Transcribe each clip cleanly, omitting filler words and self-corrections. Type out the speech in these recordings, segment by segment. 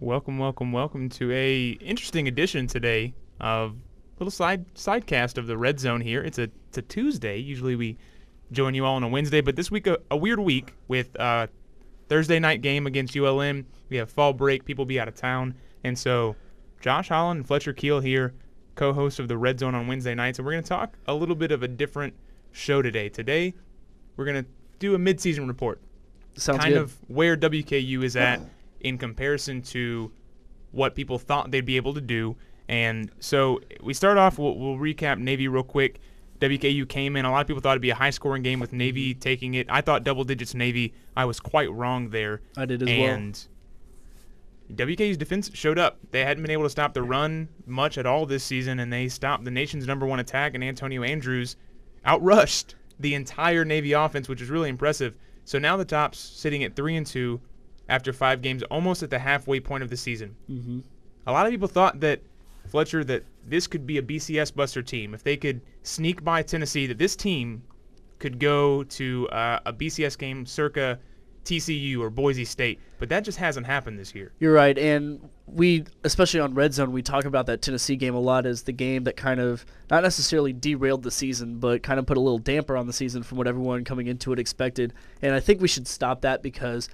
Welcome, welcome, welcome to a interesting edition today of little sidecast of the Red Zone here. It's a Tuesday. Usually we join you all on a Wednesday, but this week a weird week with Thursday night game against ULM. We have fall break. People be out of town, and so Josh Holland and Fletcher Keel here, co-hosts of the Red Zone on Wednesday nights, and we're going to talk a little bit of a different show today. Today we're going to do a midseason report. Sounds kind good. of where WKU is at in comparison to what people thought they'd be able to do. And so we start off, we'll recap Navy real quick. WKU came in. A lot of people thought it'd be a high-scoring game with Navy taking it. I thought double digits Navy. I was quite wrong there. I did as well. And WKU's defense showed up. They hadn't been able to stop the run much at all this season, and they stopped the nation's #1 attack, and Antonio Andrews outrushed the entire Navy offense, which is really impressive. So now the Tops sitting at 3-2 after 5 games, almost at the halfway point of the season. Mm-hmm. A lot of people thought that, Fletcher, that this could be a BCS buster team. If they could sneak by Tennessee, that this team could go to a BCS game circa TCU or Boise State. But that just hasn't happened this year. You're right, and we, especially on Red Zone, we talk about that Tennessee game a lot as the game that kind of not necessarily derailed the season, but kind of put a little damper on the season from what everyone coming into it expected. And I think we should stop that because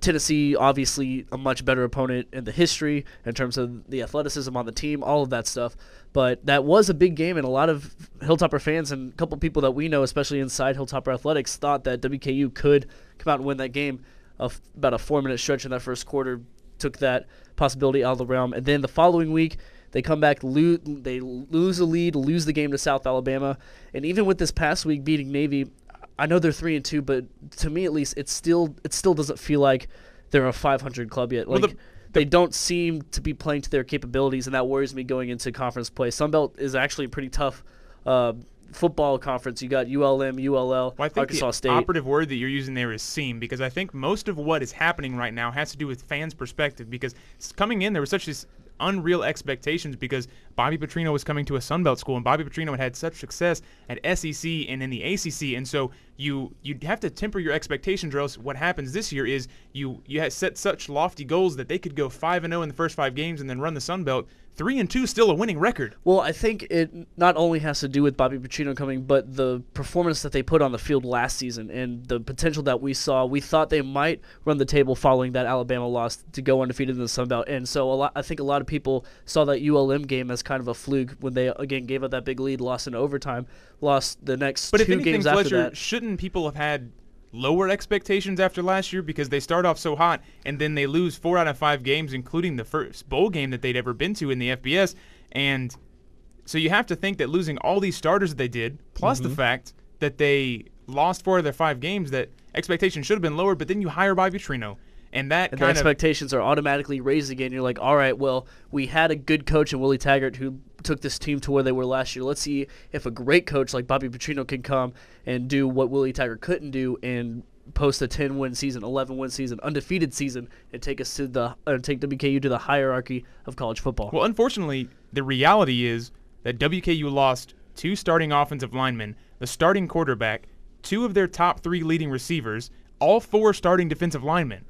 Tennessee, obviously a much better opponent in the history in terms of the athleticism on the team, all of that stuff. But that was a big game, and a lot of Hilltopper fans and a couple people that we know, especially inside Hilltopper Athletics, thought that WKU could come out and win that game. About a 4-minute stretch in that first quarter took that possibility out of the realm. And then the following week, they come back, they lose the lead, lose the game to South Alabama. And even with this past week beating Navy, I know they're 3-2, but to me at least, it still doesn't feel like they're a 500 club yet. Like they don't seem to be playing to their capabilities, and that worries me going into conference play. Sunbelt is actually a pretty tough football conference. You got ULM, ULL, Well, I think Arkansas the State. operative word that you're using there is seem, because I think most of what is happening right now has to do with fans' perspective, because coming in there was such this unreal expectations because Bobby Petrino was coming to a Sunbelt school, and Bobby Petrino had such success at SEC and in the ACC, and so you have to temper your expectations, or else what happens this year is you have set such lofty goals that they could go 5-0 in the first 5 games and then run the Sunbelt. 3-2 still a winning record. Well, I think it not only has to do with Bobby Petrino coming, but the performance that they put on the field last season and the potential that we saw. We thought they might run the table following that Alabama loss to go undefeated in the Sun Belt. And so I think a lot of people saw that ULM game as kind of a fluke when they, again, gave up that big lead, lost in overtime, lost the next but 2 if anything, games Fletcher, after that. Shouldn't people have had lower expectations after last year because they start off so hot and then they lose 4 out of 5 games, including the first bowl game that they'd ever been to in the FBS? And so you have to think that losing all these starters that they did, plus the fact that they lost 4 of their 5 games, that expectations should have been lowered, but then you hire Bobby Petrino. And that And kind the expectations are automatically raised again. You're like, all right, well, we had a good coach in Willie Taggart who took this team to where they were last year. Let's see if a great coach like Bobby Petrino can come and do what Willie Taggart couldn't do and post a 10-win season, 11-win season, undefeated season, and take us to take WKU to the hierarchy of college football. Well, unfortunately, the reality is that WKU lost 2 starting offensive linemen, the starting quarterback, 2 of their top 3 leading receivers, all 4 starting defensive linemen.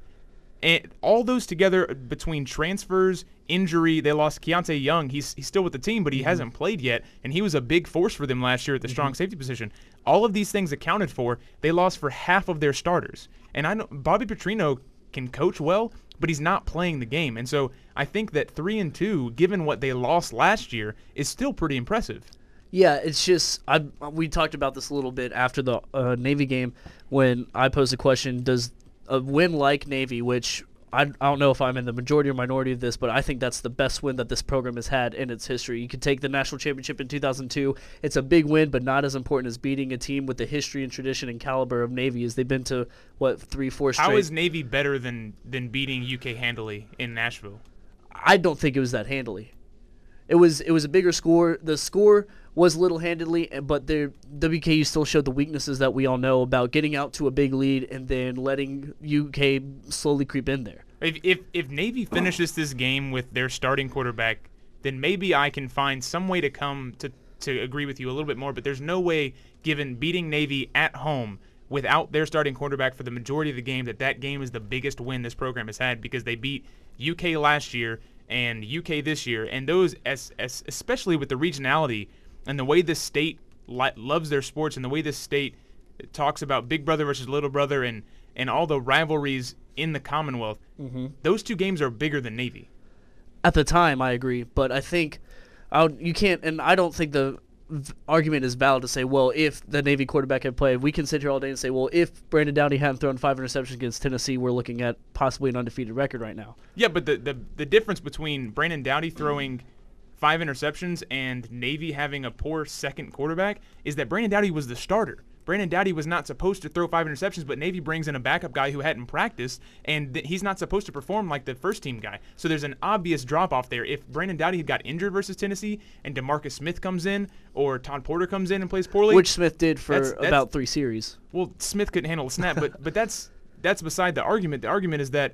And all those together between transfers, injury, they lost Keontae Young. He's still with the team, but he hasn't played yet, and he was a big force for them last year at the strong safety position. All of these things accounted for, they lost for half of their starters. And I know Bobby Petrino can coach well, but he's not playing the game. And so I think that 3-2, given what they lost last year, is still pretty impressive. Yeah, it's just we talked about this a little bit after the Navy game when I posed the question, does a win like Navy, which I don't know if I'm in the majority or minority of this, but I think that's the best win that this program has had in its history. You could take the national championship in 2002. It's a big win, but not as important as beating a team with the history and tradition and caliber of Navy as they've been to, 3-4 straight. How is Navy better than beating UK handily in Nashville? I don't think it was that handily. It was a bigger score. The score was a little handily, but WKU still showed the weaknesses that we all know about getting out to a big lead and then letting UK slowly creep in there. If Navy finishes this game with their starting quarterback, then maybe I can find some way to come to agree with you a little bit more. But there's no way, given beating Navy at home without their starting quarterback for the majority of the game, that game is the biggest win this program has had because they beat UK last year and UK this year. And those, especially with the regionality and the way this state loves their sports and the way this state talks about big brother versus little brother and all the rivalries in the Commonwealth, those two games are bigger than Navy. At the time, I agree, but I think you can't, and I don't think the argument is valid to say, well, if the Navy quarterback had played, we can sit here all day and say, well, if Brandon Downey hadn't thrown 5 interceptions against Tennessee, we're looking at possibly an undefeated record right now. Yeah, but the difference between Brandon Downey throwing 5 interceptions and Navy having a poor second quarterback is that Brandon Downey was the starter. Brandon Downey was not supposed to throw 5 interceptions, but Navy brings in a backup guy who hadn't practiced, and he's not supposed to perform like the first-team guy. So there's an obvious drop-off there. If Brandon Downey had got injured versus Tennessee and DeMarcus Smith comes in or Todd Porter comes in and plays poorly. Which Smith did for about 3 series. Well, Smith couldn't handle a snap, but that's beside the argument. The argument is that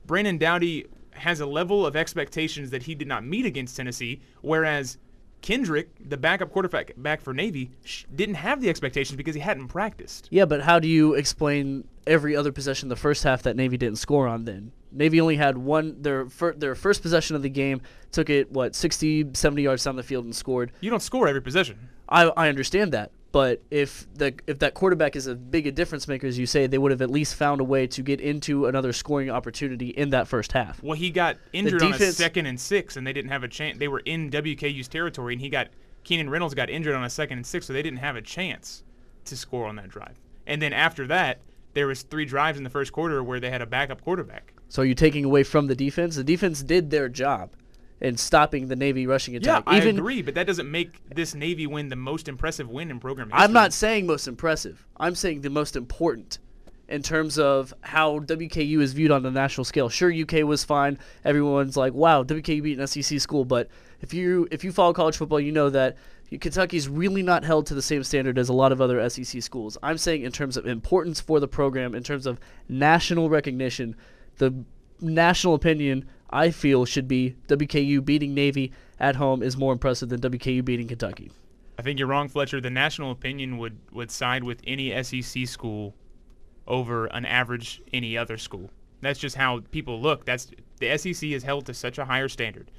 Brandon Downey has a level of expectations that he did not meet against Tennessee, whereas Kendrick, the backup quarterback back for Navy, didn't have the expectations because he hadn't practiced. Yeah, but how do you explain every other possession in the first half that Navy didn't score on then? Navy only had one. Their first possession of the game took it, 60, 70 yards down the field and scored. You don't score every possession. I understand that. But if that quarterback is as big a difference maker as you say, they would have at least found a way to get into another scoring opportunity in that first half. Well, he got injured on a 2nd and 6, and they didn't have a chance. They were in WKU's territory, and Keenan Reynolds got injured on a 2nd and 6, so they didn't have a chance to score on that drive. And then after that, there was 3 drives in the first quarter where they had a backup quarterback. So are you taking away from the defense? The defense did their job in stopping the Navy rushing attack. Yeah, I agree, but that doesn't make this Navy win the most impressive win in program history. I'm not saying most impressive. I'm saying the most important in terms of how WKU is viewed on the national scale. Sure, UK was fine. Everyone's like, wow, WKU beat an SEC school. But if you follow college football, you know that Kentucky's really not held to the same standard as a lot of other SEC schools. I'm saying in terms of importance for the program, in terms of national recognition, the national opinion I feel should be WKU beating Navy at home is more impressive than WKU beating Kentucky. I think you're wrong, Fletcher. The national opinion would side with any SEC school over an average any other school. That's just how people look. The SEC is held to such a higher standard.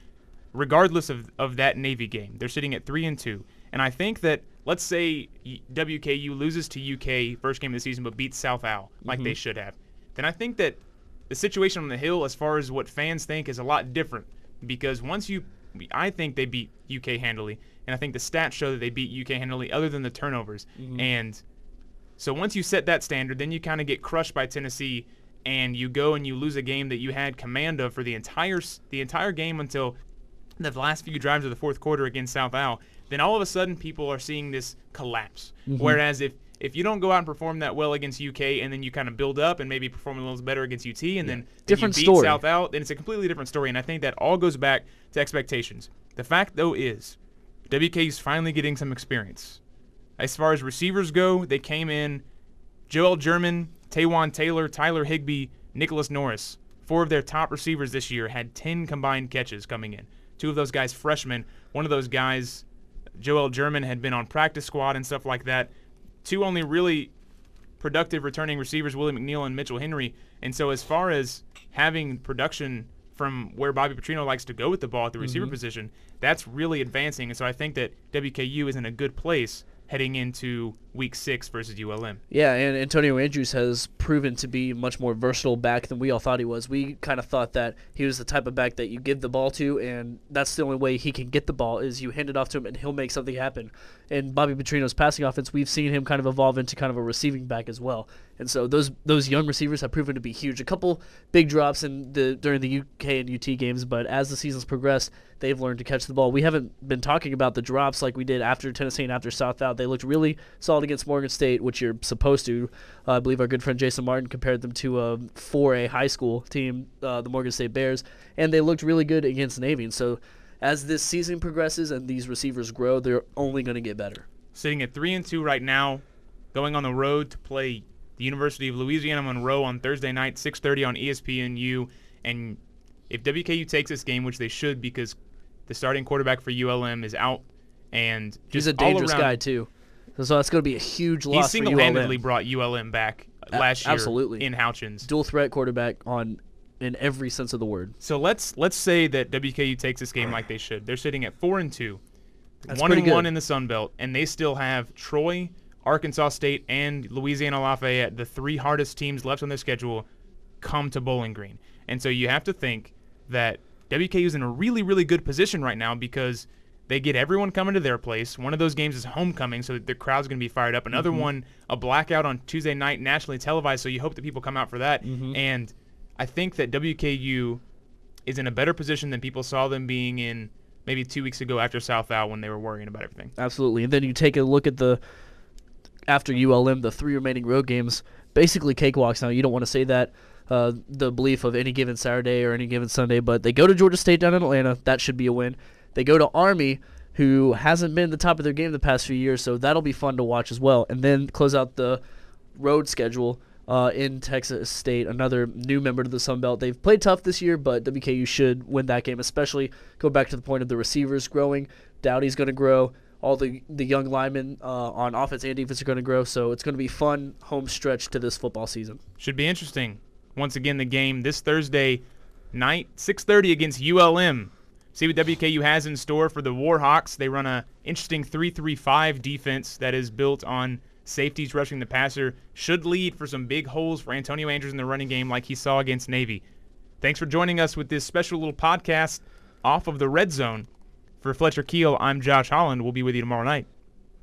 Regardless of that Navy game, they're sitting at 3-2. And I think that, let's say WKU loses to UK first game of the season but beats South Al like they should have, then I think that the situation on the Hill, as far as what fans think, is a lot different because I think they beat UK handily, and I think the stats show that they beat UK handily other than the turnovers. And so once you set that standard, then you kind of get crushed by Tennessee, and you go and you lose a game that you had command of for the entire game until the last few drives of the fourth quarter against South Al. Then all of a sudden people are seeing this collapse. Whereas if you don't go out and perform that well against UK and then you kind of build up and maybe perform a little better against UT and then you beat South Al, then it's a completely different story. And I think that all goes back to expectations. The fact, though, is WK's finally getting some experience. As far as receivers go, they came in Joel German, Taywan Taylor, Tyler Higbee, Nicholas Norris. 4 of their top receivers this year had 10 combined catches coming in. 2 of those guys freshmen. One of those guys, Joel German, had been on practice squad and stuff like that. 2 only really productive returning receivers, Willie McNeil and Mitchell Henry. And so as far as having production from where Bobby Petrino likes to go with the ball at the receiver position, that's really advancing. And so I think that WKU is in a good place heading into Week 6 versus ULM. Yeah, and Antonio Andrews has proven to be much more versatile back than we all thought he was. We kind of thought that he was the type of back that you give the ball to, and that's the only way he can get the ball is you hand it off to him and he'll make something happen. In Bobby Petrino's passing offense, we've seen him kind of evolve into kind of a receiving back as well. And so those young receivers have proven to be huge. A couple big drops during the UK and UT games, but as the season's progressed, they've learned to catch the ball. We haven't been talking about the drops like we did after Tennessee and after South Al. They looked really solid against Morgan State, which you're supposed to. I believe our good friend Jason Martin compared them to a 4A high school team, the Morgan State Bears, and they looked really good against Navy. And so as this season progresses and these receivers grow, they're only going to get better. Sitting at 3-2 right now, going on the road to play the University of Louisiana Monroe on Thursday night, 6:30 on ESPNU. And if WKU takes this game, which they should because the starting quarterback for ULM is out, and just he's a dangerous guy too. So that's going to be a huge He loss for single-handedly ULM. brought ULM back last year Absolutely. in Houchins. Dual threat quarterback in every sense of the word. So let's say that WKU takes this game like they should. They're sitting at 4-2, That's 1-1 pretty good. in the Sun Belt, and they still have Troy, Arkansas State, and Louisiana Lafayette, the 3 hardest teams left on their schedule, come to Bowling Green. And so you have to think that WKU is in a really, really good position right now because they get everyone coming to their place. One of those games is homecoming, so the crowd's going to be fired up. Another one, a blackout on Tuesday night, nationally televised, so you hope that people come out for that. And I think that WKU is in a better position than people saw them being in maybe 2 weeks ago after South Al when they were worrying about everything. Absolutely. And then you take a look at after ULM, the 3 remaining road games, basically cakewalks now. You don't want to say that, the belief of any given Saturday or any given Sunday, but they go to Georgia State down in Atlanta. That should be a win. They go to Army, who hasn't been the top of their game the past few years, so that'll be fun to watch as well. And then close out the road schedule in Texas State, another new member to the Sun Belt. They've played tough this year, but WKU should win that game, especially go back to the point of the receivers growing. Dowdy's going to grow. All the young linemen on offense and defense are going to grow, so it's going to be fun home stretch to this football season. Should be interesting. Once again, the game this Thursday night, 6:30 against ULM. See what WKU has in store for the Warhawks. They run a interesting 3-3-5 defense that is built on safeties rushing the passer. Should lead for some big holes for Antonio Andrews in the running game like he saw against Navy. Thanks for joining us with this special little podcast off of the Red Zone. For Fletcher Keel, I'm Josh Holland. We'll be with you tomorrow night.